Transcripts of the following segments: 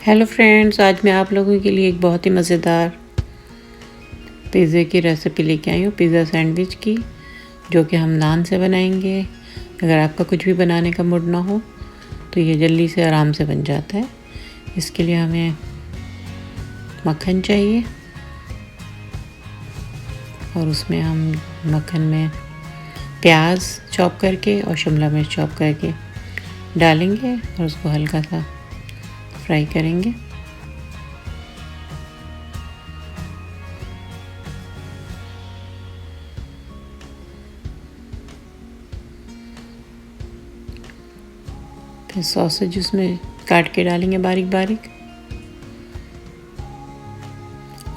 Hello friends, आज मैं आप लोगों के लिए एक बहुत ही मज़ेदार पिज़्ज़े की रेसिपी लेके आई हूँ, पिज़्ज़ा सैंडविच की, जो कि हम नान से बनाएंगे। अगर आपका कुछ भी बनाने का मूड ना हो तो ये जल्दी से आराम से बन जाता है। इसके लिए हमें मक्खन चाहिए और उसमें हम मक्खन में प्याज चॉप करके और शिमला मिर्च चॉप करके डालेंगे और उसको हल्का सा फ्राई करेंगे। फिर सॉसेज उसमें काट के डालेंगे बारीक बारीक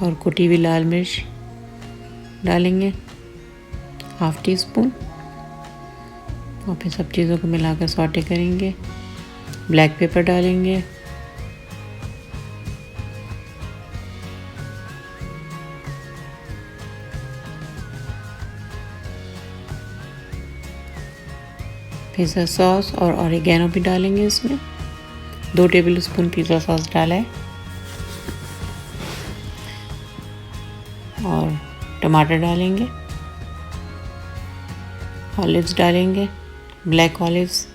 और कुटी हुई लाल मिर्च डालेंगे 1/2 टीस्पून और फिर सब चीज़ों को मिलाकर सॉटे करेंगे। ब्लैक पेपर डालेंगे, पिज़्ज़ा सॉस और ऑरिगेनो भी डालेंगे। इसमें 2 टेबलस्पून पिज़्ज़ा सॉस डाला है और टमाटर डालेंगे, ऑलिव्स डालेंगे, ब्लैक ऑलिव्स,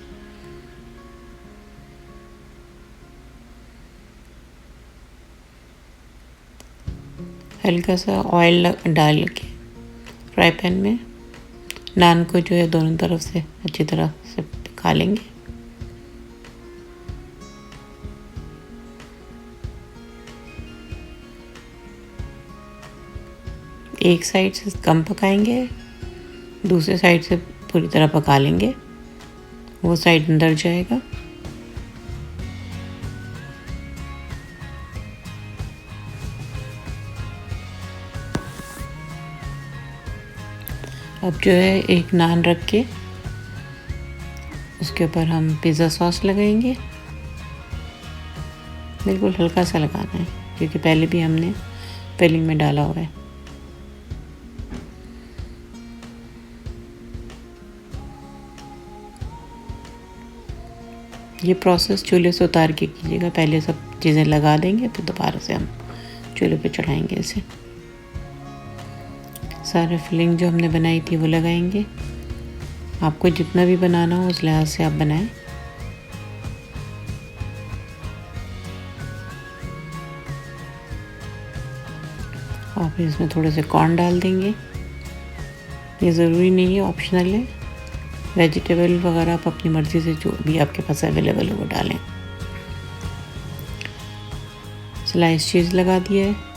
हल्का सा ऑयल डाल के फ्राई पैन में नान को जो है दोनों तरफ से अच्छी तरह से पका लेंगे। एक साइड से कम पकाएंगे, दूसरे साइड से पूरी तरह पका लेंगे, वो साइड अंदर जाएगा। अब जो है एक नान रख के उसके ऊपर हम पिज़्ज़ा सॉस लगाएंगे। बिल्कुल हल्का सा लगाना है क्योंकि पहले भी हमने फिलिंग में डाला हुआ है। ये प्रोसेस चूल्हे से उतार के कीजिएगा, पहले सब चीज़ें लगा देंगे फिर दोबारा से हम चूल्हे पे चढ़ाएंगे। इसे सारे फिलिंग जो हमने बनाई थी वो लगाएंगे। आपको जितना भी बनाना हो उस लिहाज से आप बनाएं। और फिर इसमें थोड़े से कॉर्न डाल देंगे। ये ज़रूरी नहीं है, ऑप्शनल है। वेजिटेबल वगैरह आप अपनी मर्ज़ी से जो भी आपके पास अवेलेबल हो वो डालें। स्लाइस चीज़ लगा दिया है।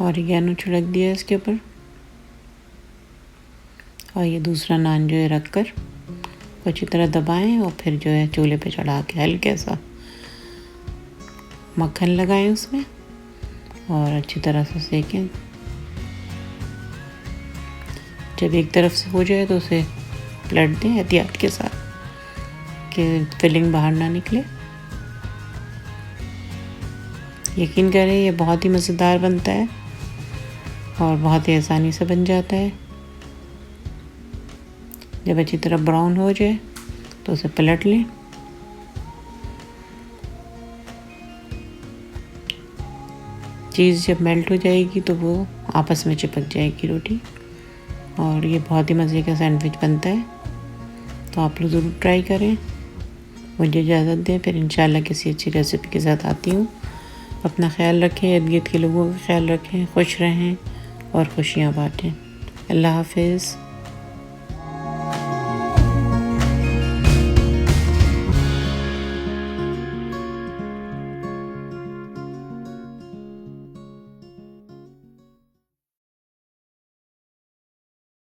ऑरिगेनो छिड़क दिया है इसके ऊपर और ये दूसरा नान जो है रख कर अच्छी तरह दबाएं और फिर जो है चूल्हे पे चढ़ा के हल्के सा मक्खन लगाएं उसमें और अच्छी तरह से सेकें। जब एक तरफ से हो जाए तो उसे पलट दें एहतियात के साथ कि फिलिंग बाहर ना निकले। यकीन करें ये बहुत ही मज़ेदार बनता है और बहुत ही आसानी से बन जाता है। जब अच्छी तरह ब्राउन हो जाए तो उसे पलट लें। चीज़ जब मेल्ट हो जाएगी तो वो आपस में चिपक जाएगी रोटी और ये बहुत ही मज़े का सैंडविच बनता है। तो आप लोग ज़रूर ट्राई करें। मुझे इजाज़त दें, फिर इंशाल्लाह किसी अच्छी रेसिपी के साथ आती हूँ। अपना ख्याल रखें, इर्द गिर्द के लोगों का ख्याल रखें, खुश रहें और खुशियाँ बाँटें। अल्लाह हाफ़िज़।